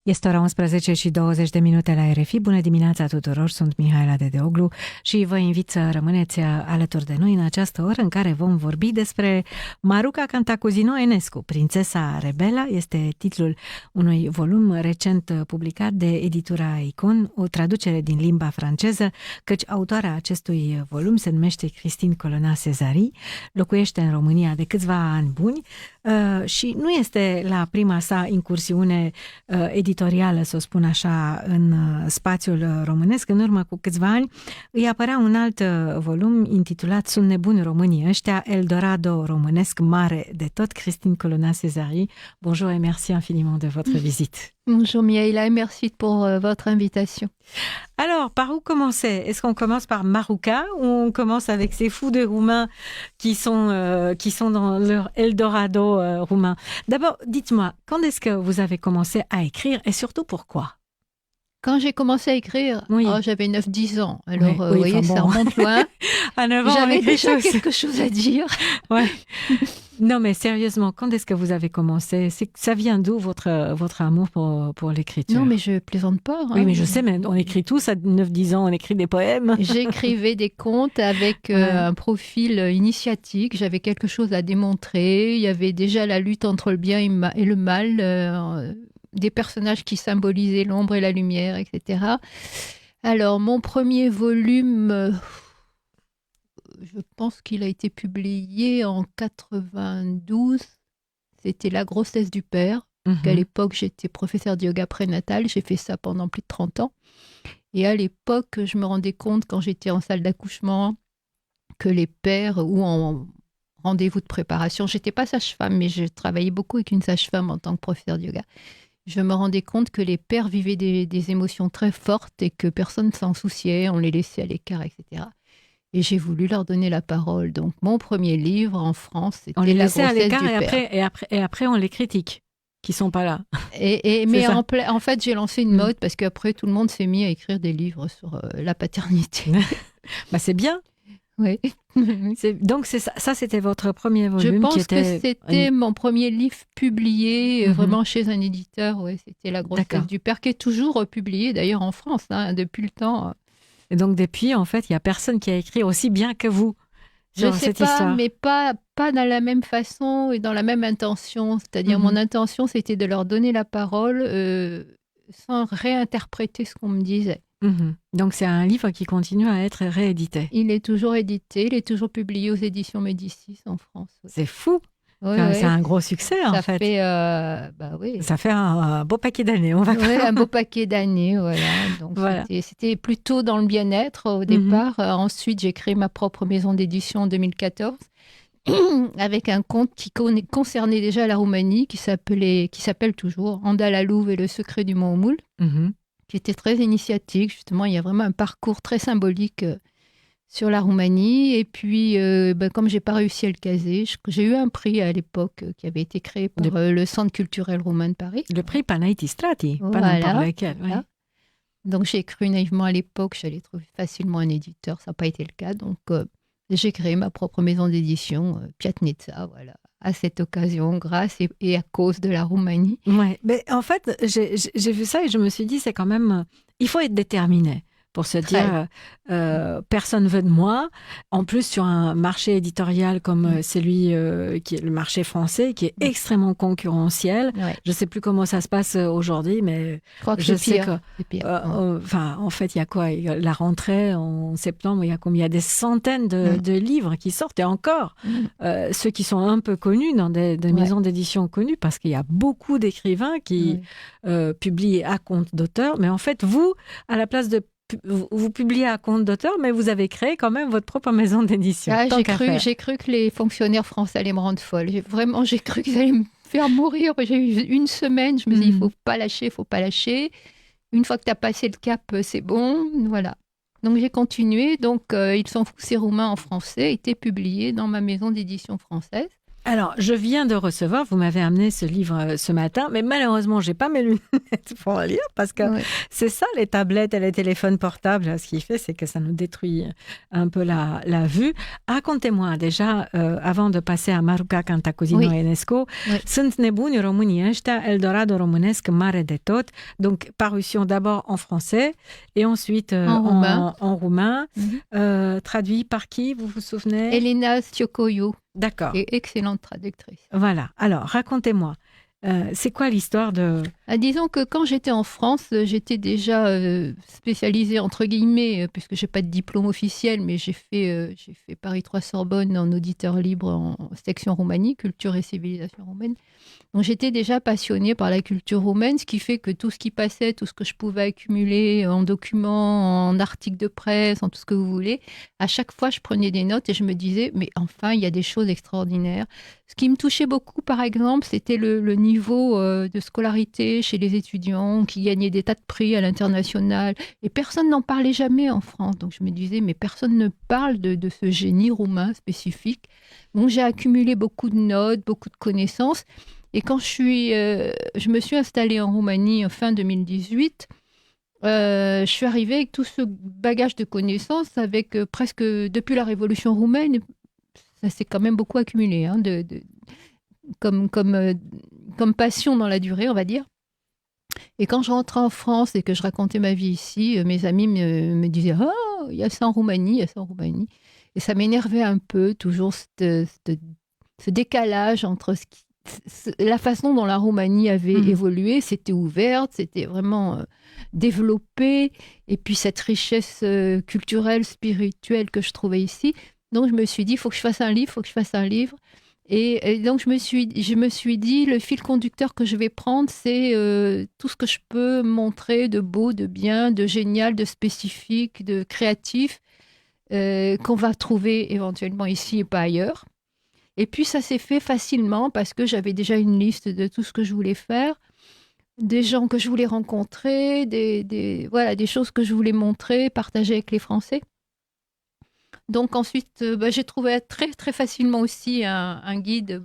Este ora 11 și 20 de minute la RFI. Bună dimineața tuturor, sunt Mihaela Dedeoglu și vă invit să rămâneți alături de noi în această oră în care vom vorbi despre Maruca Cantacuzino Enescu. Prințesa Rebela este titlul unui volum recent publicat de editura Icon, o traducere din limba franceză, căci autoarea acestui volum se numește Christine Colonna Cezari, locuiește în România de câțiva ani buni și nu este la prima sa incursiune editorială, să o spun așa, în spațiul românesc. În urmă cu câțiva ani îi apărea un alt volum intitulat Sunt nebuni românii ăștia, Eldorado românesc mare de tot, Christine Colonna Cezari. Bonjour et merci infiniment de votre visite. Bonjour Mihaela et merci pour votre invitation. Alors, par où commencer? Est-ce qu'on commence par Maruca ou on commence avec ces fous de Roumains qui sont dans leur Eldorado roumain? D'abord, dites-moi, quand est-ce que vous avez commencé à écrire et surtout pourquoi? Quand j'ai commencé à écrire, j'avais 9-10 ans. Alors, oui, vous voyez, ça remonte loin. À 9 ans, j'avais déjà quelque chose à dire. Ouais. Non, mais sérieusement, quand est-ce que vous avez commencé? Ça vient d'où votre amour pour l'écriture? Non, mais je plaisante pas. Oui, mais je sais, mais on écrit tous à 9-10 ans, on écrit des poèmes. J'écrivais des contes avec un profil initiatique. J'avais quelque chose à démontrer. Il y avait déjà la lutte entre le bien et le mal, des personnages qui symbolisaient l'ombre et la lumière, etc. Alors, mon premier volume... je pense qu'il a été publié en 92. C'était La grossesse du père. À l'époque, j'étais professeure de yoga prénatal. J'ai fait ça pendant plus de 30 ans. Et à l'époque, je me rendais compte, quand j'étais en salle d'accouchement, que les pères, ou en rendez-vous de préparation, j'étais pas sage-femme, mais je travaillais beaucoup avec une sage-femme en tant que professeure de yoga. Je me rendais compte que les pères vivaient des émotions très fortes et que personne ne s'en souciait, on les laissait à l'écart, etc. Et j'ai voulu leur donner la parole. Donc, mon premier livre en France, c'était La grossesse du père. Et après, on les critique, qui sont pas là. Mais en fait, j'ai lancé une mode parce qu'après, tout le monde s'est mis à écrire des livres sur la paternité. C'est bien. Oui. Donc, ça, c'était votre premier volume. Je pense que c'était mon premier livre publié vraiment chez un éditeur. Ouais, c'était La grossesse du père, qui est toujours publié d'ailleurs en France, depuis le temps. Et donc, depuis, en fait, il n'y a personne qui a écrit aussi bien que vous sur cette histoire. Je sais pas, mais pas dans la même façon et dans la même intention. C'est-à-dire, mon intention, c'était de leur donner la parole sans réinterpréter ce qu'on me disait. Donc, c'est un livre qui continue à être réédité. Il est toujours édité, il est toujours publié aux éditions Médicis en France. Oui. C'est fou. C'est un gros succès, en fait. Ça fait un beau paquet d'années, on va dire. Un beau paquet d'années, voilà. Donc, c'était plutôt dans le bien-être au départ. Ensuite, j'ai créé ma propre maison d'édition en 2014 avec un conte qui concernait déjà la Roumanie, qui s'appelle toujours Andal Louve et le secret du Mont Moule, qui était très initiatique. Justement, il y a vraiment un parcours très symbolique sur la Roumanie. Et puis, comme je n'ai pas réussi à le caser, j'ai eu un prix à l'époque qui avait été créé par le Centre culturel roumain de Paris. Le prix Panaiti Strati, voilà. Lequel, oui. Donc, j'ai cru naïvement à l'époque que j'allais trouver facilement un éditeur. Ça n'a pas été le cas. Donc, j'ai créé ma propre maison d'édition, Piatnitsa, voilà, à cette occasion, grâce et à cause de la Roumanie. Ouais, mais en fait, j'ai vu ça et je me suis dit, c'est quand même... Il faut être déterminé pour se dire personne veut de moi. En plus, sur un marché éditorial comme celui qui est le marché français, qui est extrêmement concurrentiel. Ouais. Je ne sais plus comment ça se passe aujourd'hui, mais je sais que... en fait, il y a quoi? La rentrée en septembre, il y a des centaines de livres qui sortent. Et encore, ceux qui sont un peu connus dans des maisons d'édition connues, parce qu'il y a beaucoup d'écrivains qui publient à compte d'auteur. Mais en fait, vous, à la place de vous publiez à compte d'auteur, mais vous avez créé quand même votre propre maison d'édition. J'ai cru que les fonctionnaires français allaient me rendre folle. J'ai cru qu'ils allaient me faire mourir. J'ai eu une semaine, je me suis dit, il ne faut pas lâcher. Une fois que tu as passé le cap, c'est bon. Voilà. Donc, j'ai continué. Donc, Ils sont fous, c'est roumain en français, était publié dans ma maison d'édition française. Alors, je viens de recevoir, vous m'avez amené ce livre ce matin, mais malheureusement, j'ai pas mes lunettes pour le lire parce que c'est ça, les tablettes et les téléphones portables. Ce qui fait, c'est que ça nous détruit un peu la vue. Racontez-moi déjà, avant de passer à Maruca Cantacuzino Enesco, Sunt nebuni românii ăștia, Eldorado românesc mare de tot. Donc, parution d'abord en français et ensuite en roumain. Traduit par qui, vous vous souvenez? Elena Stiocoiu. D'accord. Et excellente traductrice. Voilà. Alors, racontez-moi. C'est quoi l'histoire de... Disons que quand j'étais en France, j'étais déjà spécialisée, entre guillemets, puisque je n'ai pas de diplôme officiel, mais j'ai fait Paris 3 Sorbonne en auditeur libre en section Roumanie, culture et civilisation roumaine. Donc j'étais déjà passionnée par la culture roumaine, ce qui fait que tout ce qui passait, tout ce que je pouvais accumuler en documents, en articles de presse, en tout ce que vous voulez, à chaque fois je prenais des notes et je me disais, mais enfin, il y a des choses extraordinaires. Ce qui me touchait beaucoup, par exemple, c'était le niveau de scolarité chez les étudiants qui gagnaient des tas de prix à l'international. Et personne n'en parlait jamais en France. Donc je me disais, mais personne ne parle de ce génie roumain spécifique. Donc j'ai accumulé beaucoup de notes, beaucoup de connaissances. Et quand je me suis installée en Roumanie en fin 2018, je suis arrivée avec tout ce bagage de connaissances, avec presque depuis la Révolution roumaine, ça s'est quand même beaucoup accumulé, hein, comme passion dans la durée, on va dire. Et quand je rentrais en France et que je racontais ma vie ici, mes amis me disaient « Oh, il y a ça en Roumanie, il y a ça en Roumanie ». Et ça m'énervait un peu, toujours ce décalage entre la façon dont la Roumanie avait évolué, c'était ouverte, c'était vraiment développé, et puis cette richesse culturelle, spirituelle que je trouvais ici. Donc je me suis dit, il faut que je fasse un livre, Et donc je me suis dit, le fil conducteur que je vais prendre, c'est tout ce que je peux montrer de beau, de bien, de génial, de spécifique, de créatif, qu'on va trouver éventuellement ici et pas ailleurs. Et puis ça s'est fait facilement parce que j'avais déjà une liste de tout ce que je voulais faire, des gens que je voulais rencontrer, des choses que je voulais montrer, partager avec les Français. Donc ensuite, j'ai trouvé très, très facilement aussi un guide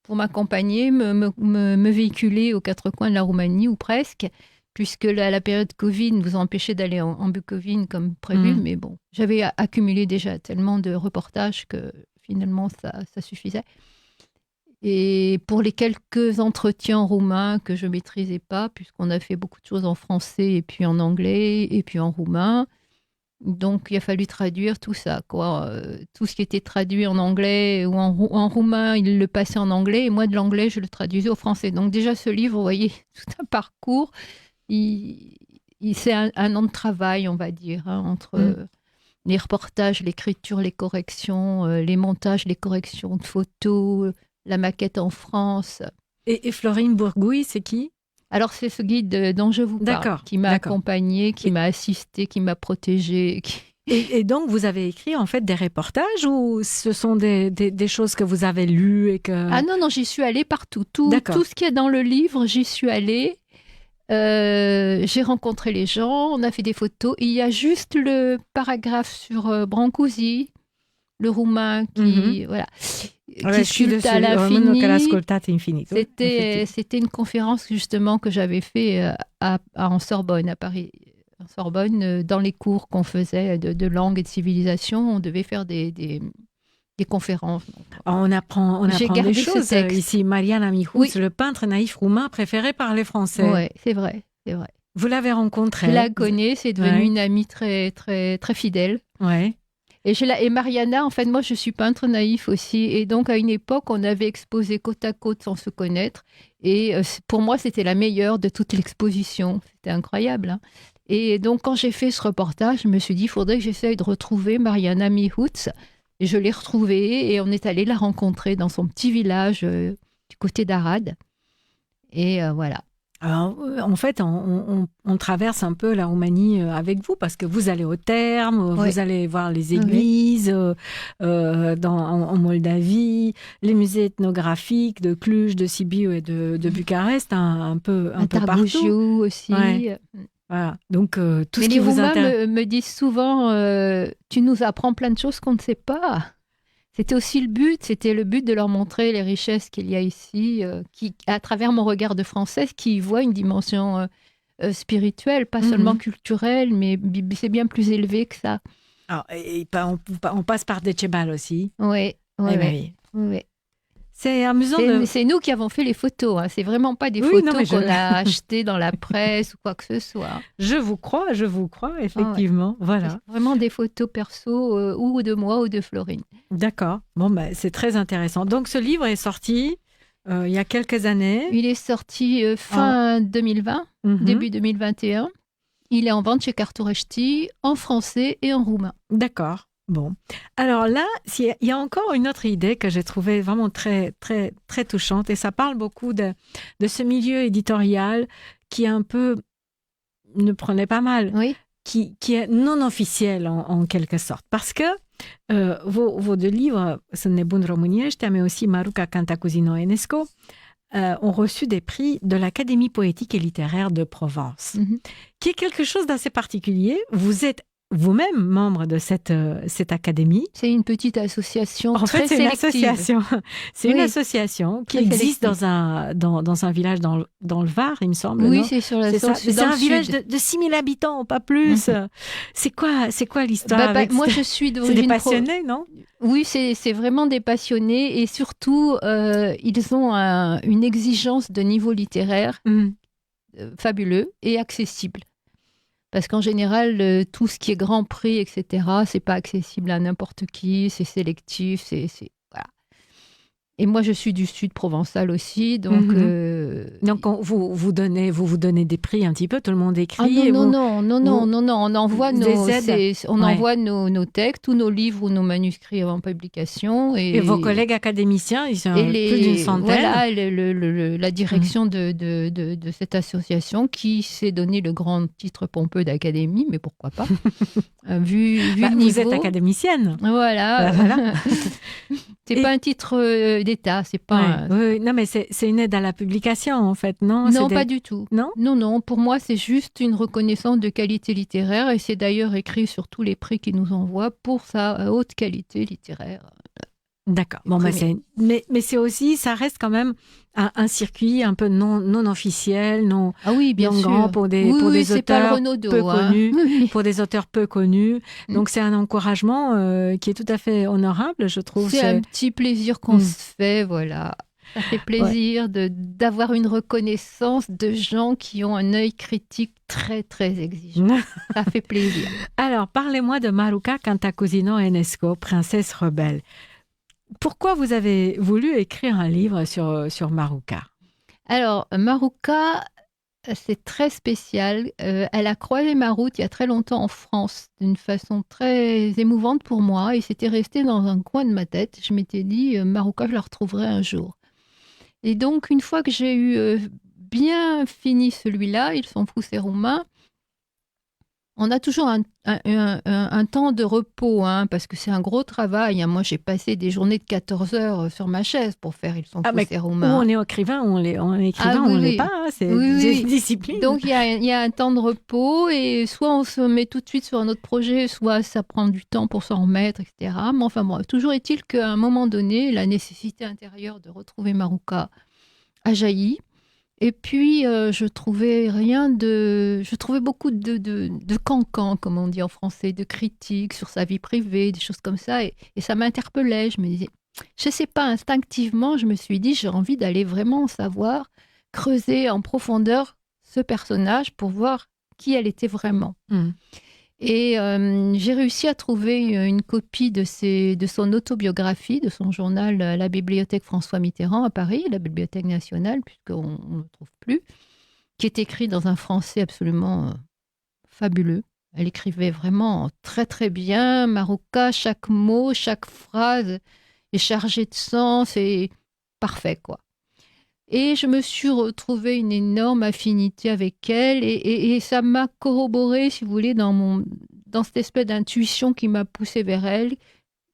pour m'accompagner, me véhiculer aux quatre coins de la Roumanie, ou presque, puisque la période Covid nous empêchait d'aller en Bucovine comme prévu. Mais bon, j'avais accumulé déjà tellement de reportages que finalement, ça suffisait. Et pour les quelques entretiens en roumain que je ne maîtrisais pas, puisqu'on a fait beaucoup de choses en français, et puis en anglais, et puis en roumain, donc il a fallu traduire tout ça, quoi. Tout ce qui était traduit en anglais ou en roumain, il le passait en anglais, et moi de l'anglais, je le traduisais au français. Donc déjà ce livre, vous voyez, tout un parcours, c'est un an de travail, on va dire, hein, entre les reportages, l'écriture, les corrections, les montages, les corrections de photos, la maquette en France. Et Florine Bourgouille, c'est qui ? Alors, c'est ce guide dont je vous parle, qui m'a accompagnée, qui m'a assistée, qui m'a protégée. Et donc, vous avez écrit en fait des reportages ou ce sont des choses que vous avez lues et que... Ah non, j'y suis allée partout. Tout ce qu'il y a dans le livre, j'y suis allée. J'ai rencontré les gens, on a fait des photos. Il y a juste le paragraphe sur Brancusi, le roumain qui sculpte à l'infini. C'était une conférence justement que j'avais fait en Sorbonne, à Paris. En Sorbonne, dans les cours qu'on faisait de langue et de civilisation, on devait faire des conférences. On apprend des choses ici. Mariana Mihuț, le peintre naïf roumain préféré par les Français. Oui, c'est vrai. Vous l'avez rencontrée. Je la connais, c'est devenu une amie très, très, très fidèle. Ouais. Et Mariana, en fait, moi, je suis peintre naïf aussi. Et donc, à une époque, on avait exposé côte à côte sans se connaître. Et pour moi, c'était la meilleure de toute l'exposition. C'était incroyable. Hein. Et donc, quand j'ai fait ce reportage, je me suis dit, il faudrait que j'essaye de retrouver Mariana Mihuț. Et je l'ai retrouvée et on est allé la rencontrer dans son petit village du côté d'Arad. Et voilà. Alors, en fait, on traverse un peu la Roumanie avec vous parce que vous allez aux thermes, vous allez voir les églises en Moldavie, les musées ethnographiques de Cluj, de Sibiu et de Bucarest, un peu partout. Aussi. Ouais. Voilà. Donc, tout Mais ce qui vous intéresse. Les Roumains me disent souvent tu nous apprends plein de choses qu'on ne sait pas. C'était aussi c'était le but de leur montrer les richesses qu'il y a ici, qui, à travers mon regard de Française, qui voit une dimension spirituelle, pas seulement culturelle, mais c'est bien plus élevé que ça. Alors, on passe par Decebal aussi. Oui, oui. C'est amusant. C'est nous qui avons fait les photos. Hein. C'est vraiment pas des photos qu'on a achetées dans la presse ou quoi que ce soit. Je vous crois, effectivement. Voilà. C'est vraiment des photos perso ou de moi ou de Florine. D'accord. Bon, c'est très intéressant. Donc, ce livre est sorti il y a quelques années. Il est sorti fin 2020, début 2021. Il est en vente chez Cartorești, en français et en roumain. D'accord. Bon. Alors là, il y a encore une autre idée que j'ai trouvée vraiment très, très, très touchante, et ça parle beaucoup de ce milieu éditorial qui est un peu, ne prenait pas mal, qui est non officiel en quelque sorte. Parce que vos deux livres, Nebun românește, mais aussi Maruca Cantacuzino Enescu, ont reçu des prix de l'Académie poétique et littéraire de Provence, qui est quelque chose d'assez particulier. Vous êtes vous-même membre de cette académie. C'est une petite association très sélective. C'est une association qui existe dans un village dans le Var, il me semble. Oui, non c'est sur la C'est un village de 6000 habitants, pas plus. C'est quoi l'histoire moi, je suis d'origine... C'est des passionnés, non? Oui, c'est vraiment des passionnés, et surtout, ils ont une exigence de niveau littéraire fabuleux et accessible. Parce qu'en général, tout ce qui est grand prix, etc., c'est pas accessible à n'importe qui, c'est sélectif, voilà. Et moi, je suis du sud provençal aussi, donc... Donc, vous donnez des prix un petit peu, tout le monde écrit. Non, on envoie envoie nos textes, tous nos livres ou nos manuscrits avant publication. Et vos collègues académiciens, ils sont plus d'une centaine. Voilà, la direction de cette association qui s'est donné le grand titre pompeux d'académie, mais pourquoi pas, vu le niveau. Vous êtes académicienne. Voilà. C'est pas un titre d'État, c'est pas... non, mais c'est une aide à la publication, en fait, non? Non, pas du tout. Non, pour moi, c'est juste une reconnaissance de qualité littéraire, et c'est d'ailleurs écrit sur tous les prix qu'ils nous envoient pour sa haute qualité littéraire. D'accord. Bon, mais c'est aussi, ça reste quand même un circuit un peu non officiel, non. Ah oui, bien sûr. Grand pour des auteurs peu connus, pour des auteurs peu connus. Donc c'est un encouragement qui est tout à fait honorable, je trouve. C'est un petit plaisir qu'on se fait, voilà. Ça fait plaisir d'avoir une reconnaissance de gens qui ont un œil critique très, très exigeant. Ça fait plaisir. Alors, parlez-moi de Maruca Cantacuzino Enescu, princesse rebelle. Pourquoi vous avez voulu écrire un livre sur Maruca? Alors, Maruca, c'est très spécial. Elle a croisé ma route il y a très longtemps en France, d'une façon très émouvante pour moi, et c'était resté dans un coin de ma tête. Je m'étais dit, Maruca, je la retrouverai un jour. Et donc, une fois que j'ai eu bien fini celui-là, Ils sont fous ces Roumains, on a toujours un temps de repos, parce que c'est un gros travail. Moi, j'ai passé des journées de 14 heures sur ma chaise pour faire Ils sont fous ces Roumains. Ou on est écrivain, on l'est pas. C'est une discipline. Donc, il y a un temps de repos, et soit on se met tout de suite sur un autre projet, soit ça prend du temps pour s'en remettre, etc. Mais enfin, bon, toujours est-il qu'à un moment donné, la nécessité intérieure de retrouver Maruca a jailli. Et puis, je trouvais beaucoup de cancans, comme on dit en français, de critiques sur sa vie privée, des choses comme ça. Et ça m'interpellait. Je me disais, je ne sais pas, instinctivement, je me suis dit, j'ai envie d'aller vraiment savoir, creuser en profondeur ce personnage pour voir qui elle était vraiment. Et j'ai réussi à trouver une copie de son autobiographie, de son journal à la bibliothèque François Mitterrand à Paris, la Bibliothèque nationale, puisqu'on ne le trouve plus, qui est écrit dans un français absolument fabuleux. Elle écrivait vraiment très très bien. Maruca, chaque mot, chaque phrase est chargé de sens et parfait, quoi. Et je me suis retrouvée une énorme affinité avec elle, et ça m'a corroboré, si vous voulez, dans cette espèce d'intuition qui m'a poussée vers elle,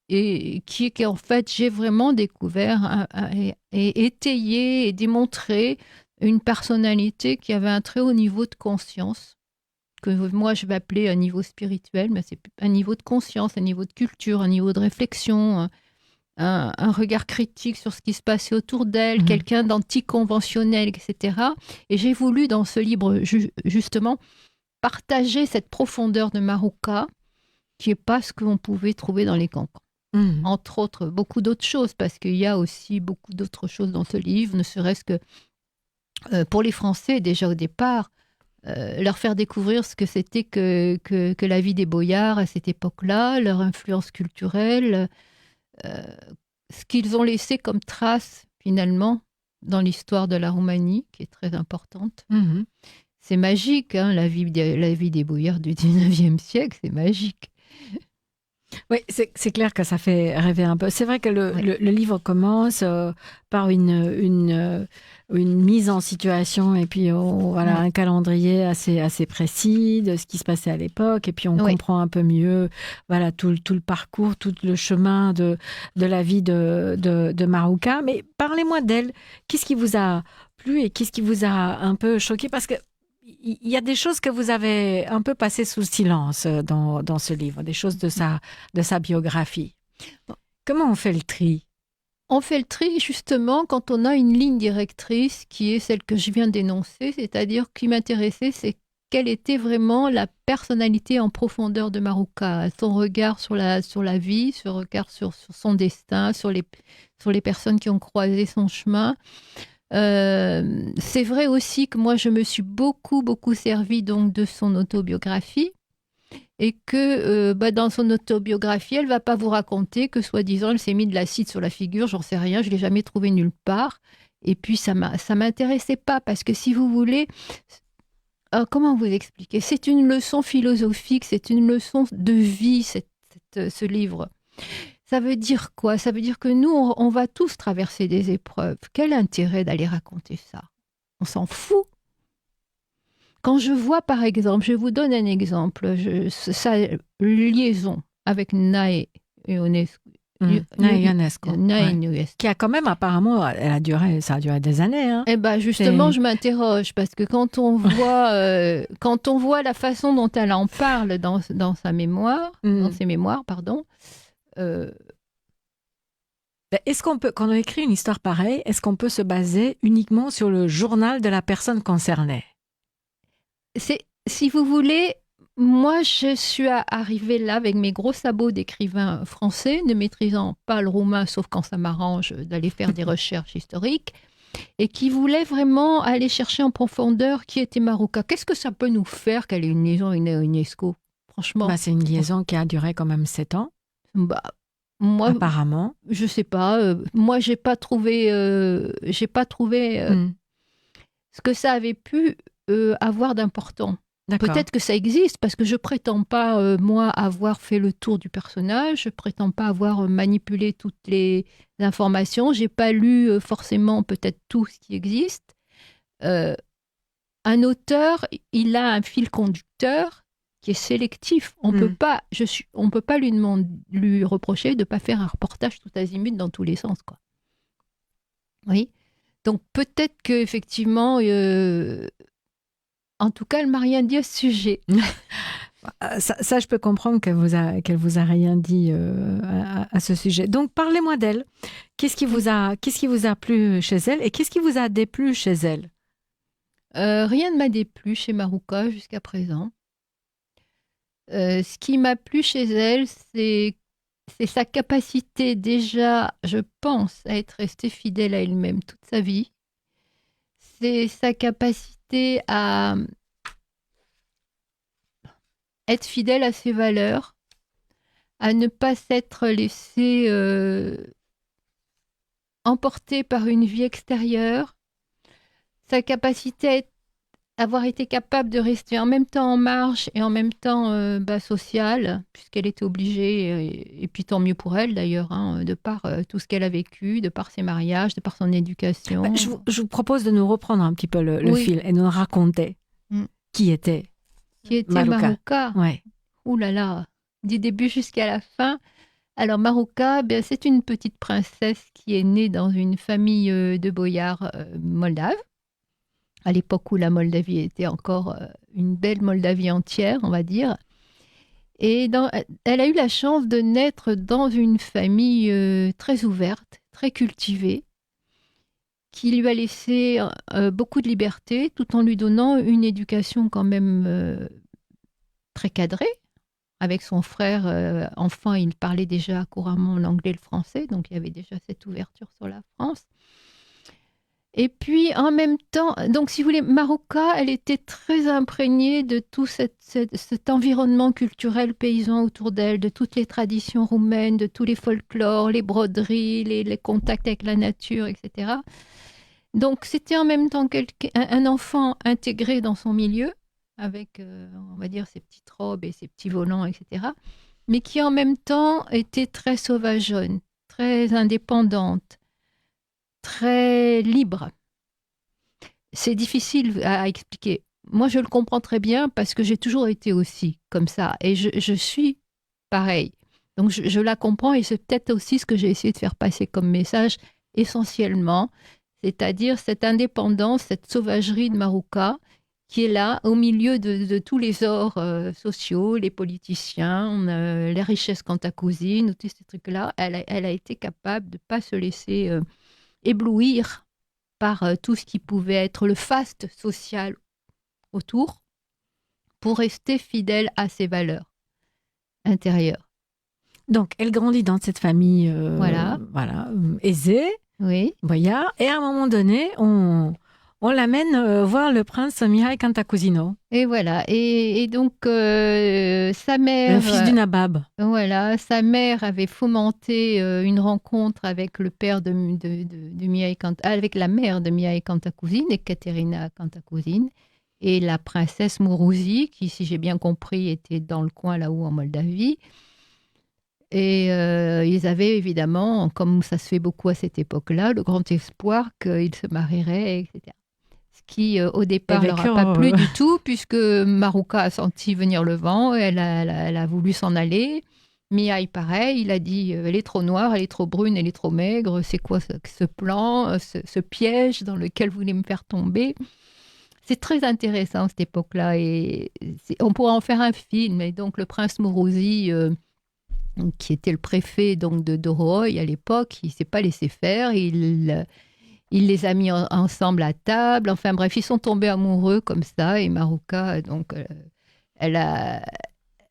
et qui en fait, j'ai vraiment découvert et étayé et démontré une personnalité qui avait un très haut niveau de conscience, que moi je vais appeler un niveau spirituel, mais c'est un niveau de conscience, un niveau de culture, un niveau de réflexion, un regard critique sur ce qui se passait autour d'elle, quelqu'un d'anticonventionnel, etc. Et j'ai voulu, dans ce livre, justement, partager cette profondeur de Marouka, qui n'est pas ce qu'on pouvait trouver dans les cancans. Entre autres, beaucoup d'autres choses, parce qu'il y a aussi beaucoup d'autres choses dans ce livre, ne serait-ce que pour les Français, déjà au départ, leur faire découvrir ce que c'était que la vie des boyards à cette époque-là, leur influence culturelle, ce qu'ils ont laissé comme trace, finalement, dans l'histoire de la Roumanie, qui est très importante. C'est magique, hein, la vie des boyards du 19e siècle, c'est magique. Oui, c'est clair que ça fait rêver un peu. C'est vrai que le livre commence par une mise en situation et puis voilà, un calendrier assez précis de ce qui se passait à l'époque. Et puis on comprend un peu mieux voilà, tout le parcours, tout le chemin de la vie de Marouka. Mais parlez-moi d'elle. Qu'est-ce qui vous a plu et qu'est-ce qui vous a un peu choqué? Parce que il y a des choses que vous avez un peu passées sous silence dans ce livre, des choses de sa biographie. Comment on fait le tri? On fait le tri justement quand on a une ligne directrice qui est celle que je viens d'énoncer, c'est-à-dire qui m'intéressait, c'est quelle était vraiment la personnalité en profondeur de Marouka, son regard sur la vie, son regard sur son destin, sur les personnes qui ont croisé son chemin. C'est vrai aussi que moi je me suis beaucoup servi donc de son autobiographie et que dans son autobiographie elle va pas vous raconter que soi-disant elle s'est mis de l'acide sur la figure, j'en sais rien, je l'ai jamais trouvé nulle part et puis ça m'intéressait pas parce que si vous voulez comment vous expliquer, c'est une leçon philosophique, c'est une leçon de vie ce livre. Ça veut dire quoi? Ça veut dire que nous, on va tous traverser des épreuves. Quel intérêt d'aller raconter ça? On s'en fout. Quand je vois, par exemple, je vous donne un exemple, sa liaison avec Nae Ionescu. Qui a quand même apparemment, ça a duré des années. Hein. Eh ben justement, je m'interroge parce que quand on voit la façon dont elle en parle dans sa mémoire, dans ses mémoires, pardon. Est-ce qu'on peut, quand on écrit une histoire pareille, est-ce qu'on peut se baser uniquement sur le journal de la personne concernée? Si vous voulez, moi je suis arrivée là avec mes gros sabots d'écrivain français, ne maîtrisant pas le roumain, sauf quand ça m'arrange d'aller faire des recherches historiques, et qui voulait vraiment aller chercher en profondeur qui était Marouka. Qu'est-ce que ça peut nous faire qu'elle ait une liaison avec UNESCO? Franchement. C'est une liaison qui a duré quand même 7 ans. Moi, apparemment. Je sais pas. Moi, j'ai pas trouvé ce que ça avait pu avoir d'important. Peut-être que ça existe parce que je prétends pas moi avoir fait le tour du personnage. Je prétends pas avoir manipulé toutes les informations. J'ai pas lu forcément peut-être tout ce qui existe. Un auteur, il a un fil conducteur qui est sélectif. On peut pas lui reprocher de pas faire un reportage tout azimut dans tous les sens, quoi. Oui. Donc peut-être que effectivement, en tout cas, elle m'a rien dit à ce sujet. Ça, je peux comprendre qu'elle vous a rien dit à ce sujet. Donc parlez-moi d'elle. Qu'est-ce qui vous a plu chez elle et qu'est-ce qui vous a déplu chez elle? Rien ne m'a déplu chez Marouka jusqu'à présent. Ce qui m'a plu chez elle, c'est sa capacité déjà, je pense, à être restée fidèle à elle-même toute sa vie. C'est sa capacité à être fidèle à ses valeurs, à ne pas s'être laissée emporter par une vie extérieure, sa capacité à avoir été capable de rester en même temps en marge et en même temps sociale, puisqu'elle était obligée, et puis tant mieux pour elle d'ailleurs, hein, de par tout ce qu'elle a vécu, de par ses mariages, de par son éducation. Je vous propose de nous reprendre un petit peu le fil et nous raconter qui était Marouka. Ouais. Ouh là là, du début jusqu'à la fin. Alors Marouka, c'est une petite princesse qui est née dans une famille de boyards moldaves, à l'époque où la Moldavie était encore une belle Moldavie entière, on va dire. Et elle a eu la chance de naître dans une famille très ouverte, très cultivée, qui lui a laissé beaucoup de liberté, tout en lui donnant une éducation quand même très cadrée. Avec son frère, enfant, il parlait déjà couramment l'anglais et le français, donc il y avait déjà cette ouverture sur la France. Et puis, en même temps, donc si vous voulez, Marouka, elle était très imprégnée de tout cet environnement culturel paysan autour d'elle, de toutes les traditions roumaines, de tous les folklores, les broderies, les contacts avec la nature, etc. Donc, c'était en même temps un enfant intégré dans son milieu, avec, on va dire, ses petites robes et ses petits volants, etc. Mais qui en même temps était très sauvageonne, très indépendante, très libre. C'est difficile à expliquer. Moi, je le comprends très bien parce que j'ai toujours été aussi comme ça. Et je suis pareil. Donc, je la comprends et c'est peut-être aussi ce que j'ai essayé de faire passer comme message essentiellement, c'est-à-dire cette indépendance, cette sauvagerie de Marouka qui est là au milieu de tous les ors sociaux, les politiciens, les richesses cantacuzines, tous ces trucs-là. Elle a été capable de ne pas se laisser éblouir par tout ce qui pouvait être le faste social autour pour rester fidèle à ses valeurs intérieures. Donc, elle grandit dans cette famille Voilà. Aisée, Oui. Boya, et à un moment donné, on l'amène voir le prince Mihai Cantacuzino. Et voilà. Et donc, sa mère... Le fils du nabab. Voilà, sa mère avait fomenté une rencontre avec le père de Mihai avec la mère de Mihai Cantacuzene, Ekaterina Cantacuzene, et la princesse Mourouzi, qui, si j'ai bien compris, était dans le coin là-haut en Moldavie. Et ils avaient évidemment, comme ça se fait beaucoup à cette époque-là, le grand espoir qu'ils se marieraient, etc. Ce qui, au départ, leur a pas plu du tout, puisque Marouka a senti venir le vent, elle a voulu s'en aller. Mihai, pareil, il a dit elle est trop noire, elle est trop brune, elle est trop maigre, c'est quoi ce plan, ce piège dans lequel vous voulez me faire tomber? C'est très intéressant cette époque-là, et on pourrait en faire un film. Et donc, le prince Mourouzi, qui était le préfet donc, de Dorohoi à l'époque, il ne s'est pas laissé faire, il les a mis ensemble à table. Enfin bref, ils sont tombés amoureux comme ça. Et Marouka, donc, elle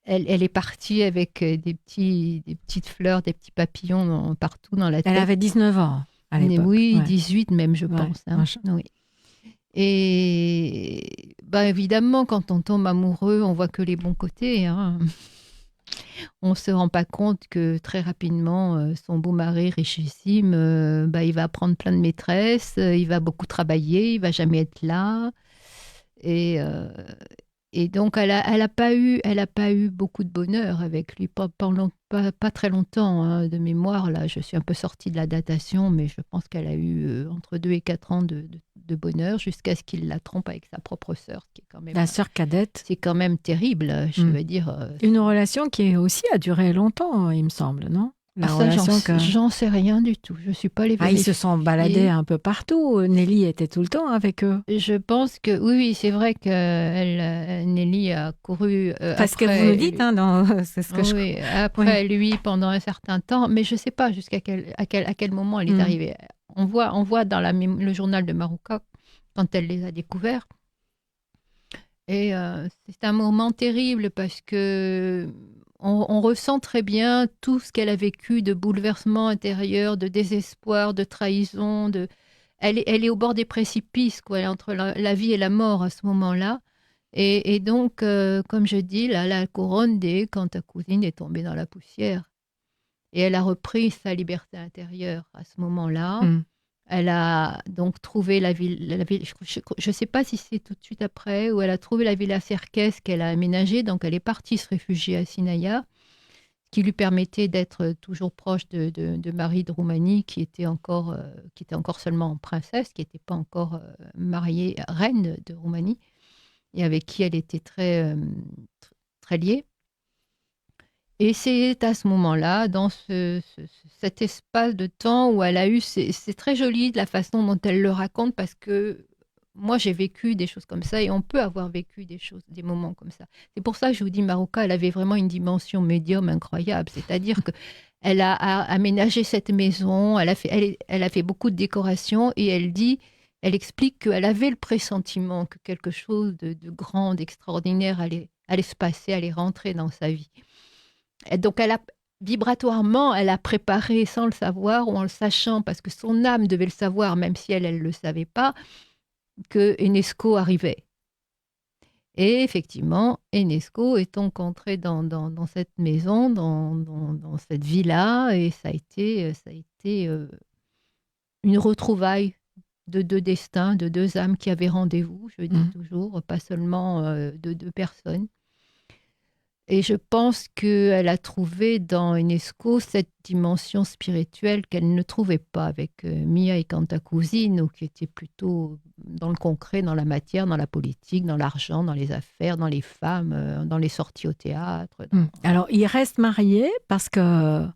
est partie avec des petites fleurs, des petits papillons partout dans la tête. Elle avait 19 ans à l'époque. Oui, 18 même, je pense. Hein. Oui. Et évidemment, quand on tombe amoureux, on voit que les bons côtés. Hein. On ne se rend pas compte que très rapidement, son beau mari richissime, il va prendre plein de maîtresses, il va beaucoup travailler, il va jamais être là. Et donc, elle a pas eu beaucoup de bonheur avec lui, pas très longtemps. Hein, de mémoire, là, je suis un peu sortie de la datation, mais je pense qu'elle a eu entre 2 et 4 ans de bonheur jusqu'à ce qu'il la trompe avec sa propre sœur, qui est quand même... La sœur cadette. C'est quand même terrible, je veux dire. Une relation qui aussi a duré longtemps, il me semble, non? J'en sais rien du tout. Je suis pas allée vérifier. Ils se sont baladés un peu partout. Nelly était tout le temps avec eux. Je pense que oui, c'est vrai que Nelly a couru. Parce que vous nous dites, c'est ce que oui, après lui pendant un certain temps, mais je sais pas jusqu'à quel moment elle est arrivée. On voit dans le journal de Marouka quand elle les a découverts. Et c'est un moment terrible parce que on ressent très bien tout ce qu'elle a vécu de bouleversement intérieur, de désespoir, de trahison. Elle est au bord des précipices, quoi. Elle est entre la vie et la mort à ce moment-là. Et donc, comme je dis, la couronne des Cantacuzene est tombée dans la poussière. Et elle a repris sa liberté intérieure à ce moment-là. Elle a donc trouvé la ville, je ne sais pas si c'est tout de suite après, où elle a trouvé la villa Cerkes qu'elle a aménagée. Donc, elle est partie se réfugier à Sinaia, ce qui lui permettait d'être toujours proche de Marie de Roumanie, qui était encore seulement princesse, qui n'était pas encore mariée, reine de Roumanie, et avec qui elle était très, très liée. Et c'est à ce moment-là, dans cet espace de temps où elle a eu... C'est très joli de la façon dont elle le raconte, parce que moi, j'ai vécu des choses comme ça et on peut avoir vécu des moments comme ça. C'est pour ça que je vous dis, Maroka, elle avait vraiment une dimension médium incroyable. C'est-à-dire que elle a aménagé cette maison, elle a fait beaucoup de décorations et elle explique qu'elle avait le pressentiment que quelque chose de grand, d'extraordinaire allait se passer, allait rentrer dans sa vie. Et donc, vibratoirement, elle a préparé sans le savoir ou en le sachant, parce que son âme devait le savoir, même si elle ne le savait pas, que Enesco arrivait. Et effectivement, Enesco est donc entré dans cette maison, dans cette villa, et ça a été une retrouvaille de deux destins, de deux âmes qui avaient rendez-vous, je dis toujours, pas seulement de deux personnes. Et je pense qu'elle a trouvé dans Enesco cette dimension spirituelle qu'elle ne trouvait pas avec Mia et Cantacuzino, qui était plutôt dans le concret, dans la matière, dans la politique, dans l'argent, dans les affaires, dans les femmes, dans les sorties au théâtre. Alors, ils restent mariés parce que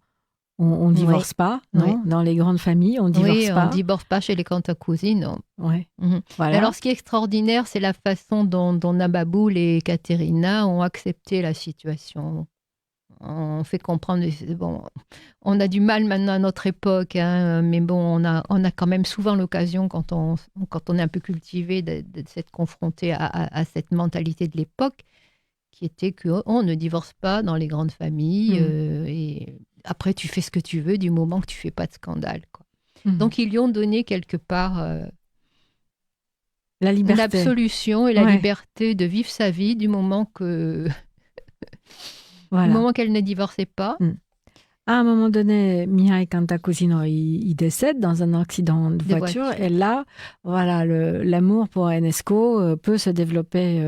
on divorce pas, non? Dans les grandes familles, on divorce pas. Oui, on divorce pas chez les Cantacuzino. Ouais. Voilà. Alors, ce qui est extraordinaire, c'est la façon dont Nababoul et Caterina ont accepté la situation. On fait comprendre, bon, on a du mal maintenant à notre époque, hein, mais bon, on a quand même souvent l'occasion, quand on est un peu cultivé, de s'être confronté à cette mentalité de l'époque, qui était qu'on ne divorce pas dans les grandes familles, et après tu fais ce que tu veux du moment que tu fais pas de scandale, quoi. Donc ils lui ont donné quelque part la liberté, l'absolution et la liberté de vivre sa vie du moment que du moment qu'elle ne divorçait pas. À un moment donné, Mihai Cantacuzino, il décède dans un accident de voiture. Et là, voilà, l'amour pour Enesco peut se développer.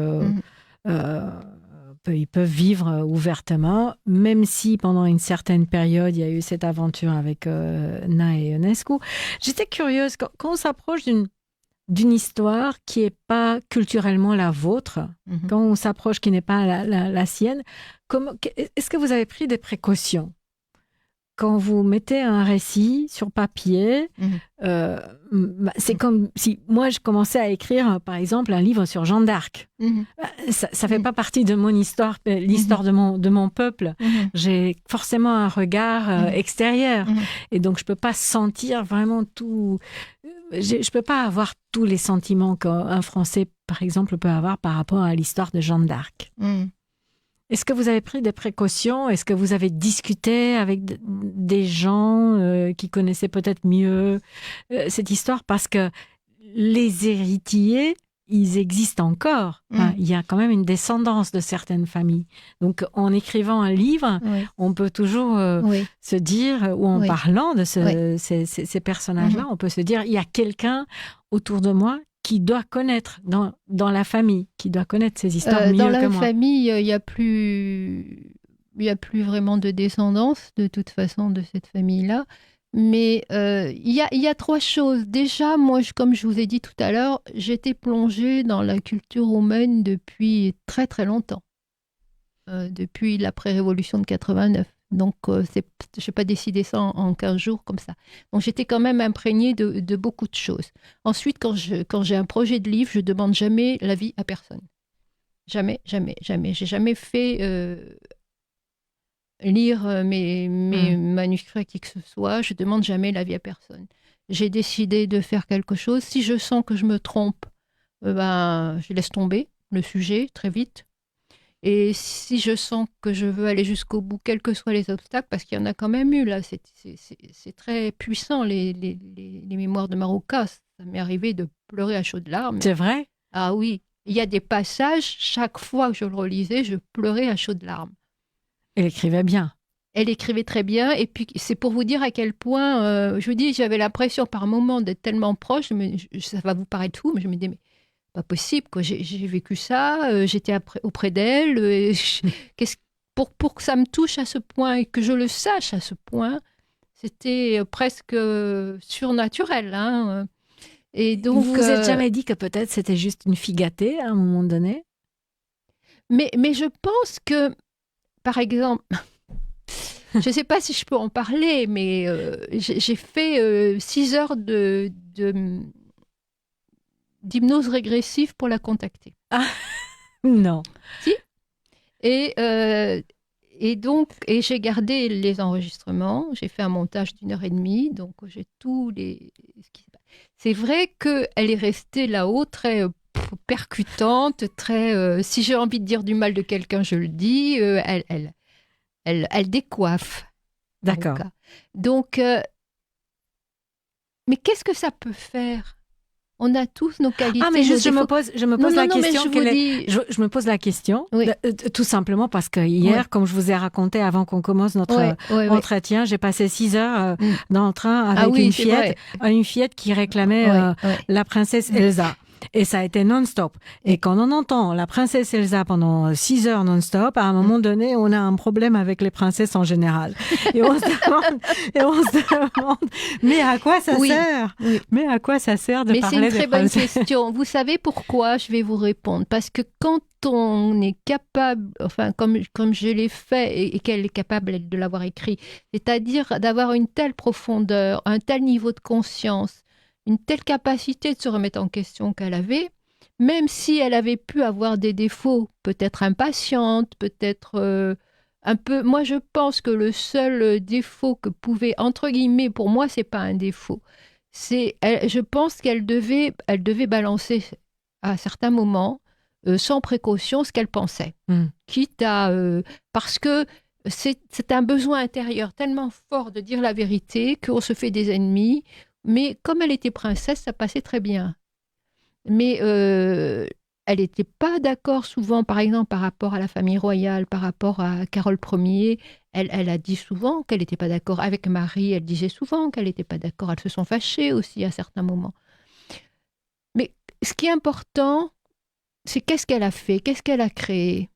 Ils peuvent vivre ouvertement, même si pendant une certaine période, il y a eu cette aventure avec Na et Enescu. J'étais curieuse, quand on s'approche d'une histoire qui n'est pas culturellement la vôtre, quand on s'approche qui n'est pas la sienne, est-ce que vous avez pris des précautions ? Quand vous mettez un récit sur papier, c'est comme si moi je commençais à écrire, par exemple, un livre sur Jeanne d'Arc. Ça fait pas partie de mon histoire, l'histoire de mon peuple. J'ai forcément un regard extérieur, et donc je peux pas sentir vraiment tout. Je peux pas avoir tous les sentiments qu'un Français, par exemple, peut avoir par rapport à l'histoire de Jeanne d'Arc. Est-ce que vous avez pris des précautions ? Est-ce que vous avez discuté avec des gens qui connaissaient peut-être mieux cette histoire ? Parce que les héritiers, ils existent encore. Enfin, il y a quand même une descendance de certaines familles. Donc, en écrivant un livre, on peut toujours se dire, ou en parlant de ces personnages-là, on peut se dire, il y a quelqu'un autour de moi qui doit connaître dans la famille, qui doit connaître ces histoires mieux que moi. Dans la famille, il n'y a plus vraiment de descendance, de toute façon, de cette famille-là. Mais il y a trois choses. Déjà, moi, comme je vous ai dit tout à l'heure, j'étais plongée dans la culture roumaine depuis très, très longtemps. Depuis l'après-révolution de 89. Donc, je n'ai pas décidé ça en 15 jours comme ça. Donc, j'étais quand même imprégnée de beaucoup de choses. Ensuite, quand j'ai un projet de livre, je ne demande jamais l'avis à personne. Jamais, jamais, jamais. Je n'ai jamais fait lire mes manuscrits à qui que ce soit. Je ne demande jamais l'avis à personne. J'ai décidé de faire quelque chose. Si je sens que je me trompe, je laisse tomber le sujet très vite. Et si je sens que je veux aller jusqu'au bout, quels que soient les obstacles, parce qu'il y en a quand même eu, là, c'est très puissant, les mémoires de Maroka. Ça m'est arrivé de pleurer à chaudes larmes. C'est vrai ? Ah oui, il y a des passages, chaque fois que je le relisais, je pleurais à chaudes larmes. Elle écrivait bien. Elle écrivait très bien, et puis c'est pour vous dire à quel point, je vous dis, j'avais l'impression par moments d'être tellement proche, ça va vous paraître fou, mais je me disais, mais pas possible, quoi. J'ai vécu ça, j'étais auprès d'elle. Pour que ça me touche à ce point et que je le sache à ce point, c'était presque surnaturel. Hein. Et donc, vous vous êtes jamais dit que peut-être c'était juste une fille gâtée à un moment donné ? Mais je pense que, par exemple, je ne sais pas si je peux en parler, mais j'ai fait 6 heures d'hypnose régressive pour la contacter. Ah, non. Si. Et j'ai gardé les enregistrements. J'ai fait un montage d'1 heure et demie, donc j'ai tous les. C'est vrai qu'elle est restée là-haut très percutante, très. Si j'ai envie de dire du mal de quelqu'un, je le dis. Elle décoiffe. D'accord. Donc, mais qu'est-ce que ça peut faire? On a tous nos qualités. Ah, mais juste, je me pose la question. Je me pose la question, oui. Tout simplement parce que hier, comme je vous ai raconté avant qu'on commence notre entretien, j'ai passé 6 heures dans le train avec une fillette qui réclamait la princesse Elsa. Et ça a été non-stop. Et quand on entend la princesse Elsa pendant 6 heures non-stop, à un moment donné, on a un problème avec les princesses en général. Et on se demande, mais à quoi ça sert? Mais à quoi ça sert de parler des princesses? Mais c'est une très bonne question. Vous savez pourquoi? Je vais vous répondre. Parce que quand on est capable, enfin, comme je l'ai fait et qu'elle est capable de l'avoir écrit, c'est-à-dire d'avoir une telle profondeur, un tel niveau de conscience, une telle capacité de se remettre en question qu'elle avait, même si elle avait pu avoir des défauts, peut-être impatiente, peut-être un peu... Moi, je pense que le seul défaut que pouvait, entre guillemets, pour moi, c'est pas un défaut. Je pense qu'elle devait balancer à certains moments, sans précaution, ce qu'elle pensait. Quitte à... parce que c'est un besoin intérieur tellement fort de dire la vérité qu'on se fait des ennemis. Mais comme elle était princesse, ça passait très bien. Mais elle n'était pas d'accord souvent, par exemple, par rapport à la famille royale, par rapport à Carole Ier. Elle a dit souvent qu'elle n'était pas d'accord. Avec Marie, elle disait souvent qu'elle n'était pas d'accord. Elles se sont fâchées aussi à certains moments. Mais ce qui est important, c'est qu'est-ce qu'elle a fait, qu'est-ce qu'elle a créé.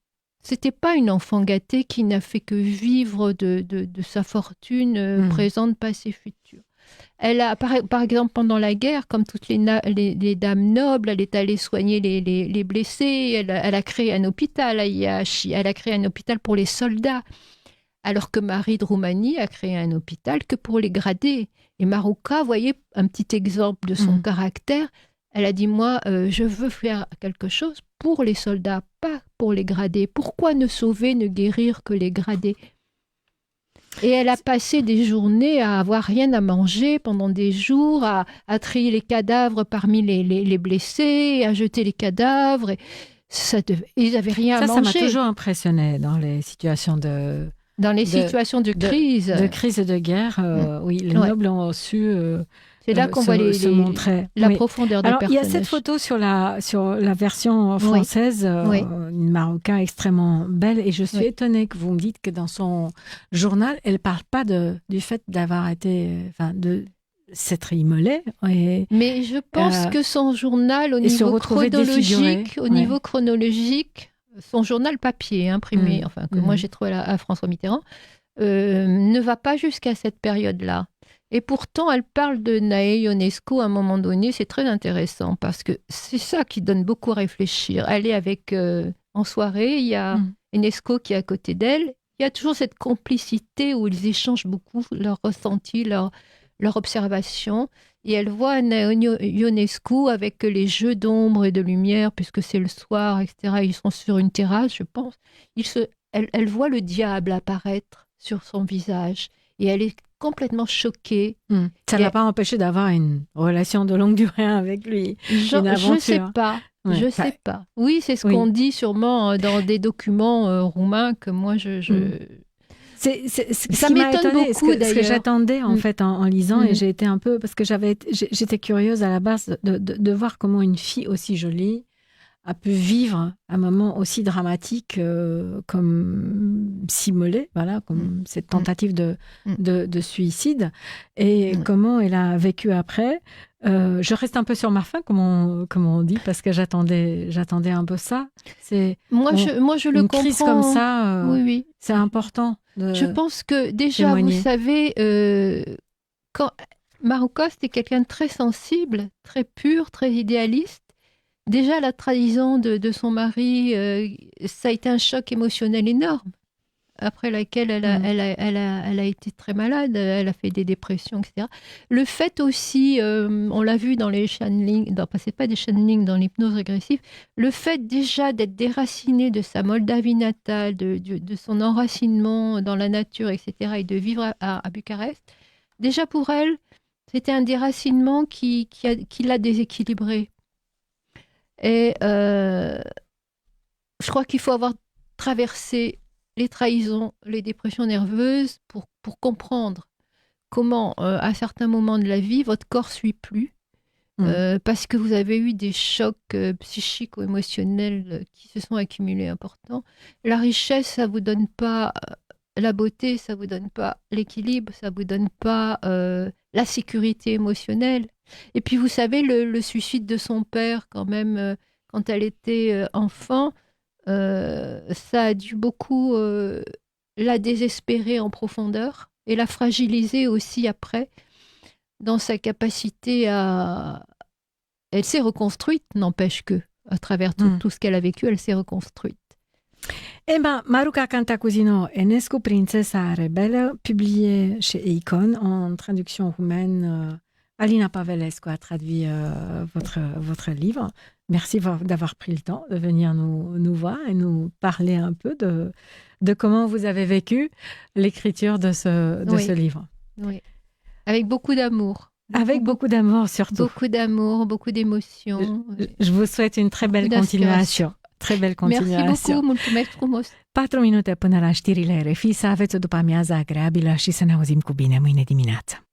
C'était pas une enfant gâtée qui n'a fait que vivre de sa fortune présente, passée, future. Elle a, par exemple, pendant la guerre, comme toutes les dames nobles, elle est allée soigner les blessés. Elle a créé un hôpital à Iași. Elle a créé un hôpital pour les soldats. Alors que Marie de Roumanie a créé un hôpital que pour les gradés. Et Marouka, vous voyez, un petit exemple de son caractère. Elle a dit, moi, je veux faire quelque chose pour les soldats, pas pour les gradés. Pourquoi ne sauver, ne guérir que les gradés ? Et elle a passé des journées à avoir rien à manger pendant des jours, à trier les cadavres parmi les blessés, à jeter les cadavres. Et ils n'avaient rien à manger. Ça m'a toujours impressionné dans les situations de crise. De crise et de guerre. Oui, les nobles ont su... c'est là qu'on voit la profondeur des personnages. Il y a cette photo sur la version française, une marocain extrêmement belle, et je suis étonnée que vous me dites que dans son journal, elle ne parle pas du fait d'avoir été... de s'être immolée. Mais je pense que son journal, au niveau chronologique, son journal papier, imprimé, que moi j'ai trouvé à François Mitterrand, ne va pas jusqu'à cette période-là. Et pourtant, elle parle de Nae Ionesco à un moment donné. C'est très intéressant parce que c'est ça qui donne beaucoup à réfléchir. Elle est avec... en soirée, il y a Ionesco qui est à côté d'elle. Il y a toujours cette complicité où ils échangent beaucoup leurs ressentis, leurs observations. Et elle voit Nae Ionesco avec les jeux d'ombre et de lumière, puisque c'est le soir, etc. Ils sont sur une terrasse, je pense. Elle voit le diable apparaître sur son visage. Et elle est complètement choquée. Ça ne l'a pas empêché d'avoir une relation de longue durée avec lui. Je ne sais pas. Ouais. Je sais pas. Oui, c'est ce qu'on dit sûrement dans des documents roumains que moi, ça m'étonne beaucoup, ce que j'attendais en fait en lisant, et j'ai été un peu... Parce que j'étais curieuse à la base de voir comment une fille aussi jolie a pu vivre un moment aussi dramatique comme s'immolait, voilà, comme cette tentative de suicide, et comment elle a vécu après. Je reste un peu sur ma faim, comme on dit, parce que j'attendais un peu ça. Moi, je le comprends. Une crise comme ça, oui. C'est important. Je pense que déjà, témoigner. Vous savez, quand Marouka, c'était quelqu'un de très sensible, très pur, très idéaliste. Déjà, la trahison de son mari, ça a été un choc émotionnel énorme. après laquelle elle a été très malade, elle a fait des dépressions, etc. Le fait aussi, on l'a vu dans les channeling, c'est pas des channeling, dans l'hypnose régressive, le fait déjà d'être déracinée de sa Moldavie natale, de son enracinement dans la nature, etc., et de vivre à Bucarest, déjà pour elle, c'était un déracinement qui l'a déséquilibrée. Et je crois qu'il faut avoir traversé les trahisons, les dépressions nerveuses pour comprendre comment, à certains moments de la vie, votre corps ne suit plus parce que vous avez eu des chocs psychiques ou émotionnels qui se sont accumulés importants. La richesse, ça ne vous donne pas la beauté, ça ne vous donne pas l'équilibre, ça ne vous donne pas la sécurité émotionnelle. Et puis, vous savez, le suicide de son père, quand même, quand elle était enfant, ça a dû beaucoup la désespérer en profondeur et la fragiliser aussi après dans sa capacité à... Elle s'est reconstruite, n'empêche que, à travers tout ce qu'elle a vécu, elle s'est reconstruite. Eh ben, Maruca Cantacuzino, Enescu, Princesa rebelle, publié chez Icon en traduction roumaine. Alina Pavelescu a traduit votre livre. Merci d'avoir pris le temps de venir nous voir et nous parler un peu de comment vous avez vécu l'écriture de ce livre. Oui, avec beaucoup d'amour. Avec beaucoup d'amour surtout. Beaucoup d'amour, beaucoup d'émotions. Je vous souhaite une très belle continuation. Très belle continuation. Merci beaucoup, mulțumesc frumos. 4 minute până la știrile RFI, să aveți o după-amiază agreabilă și să ne auzim cu bine mâine dimineață.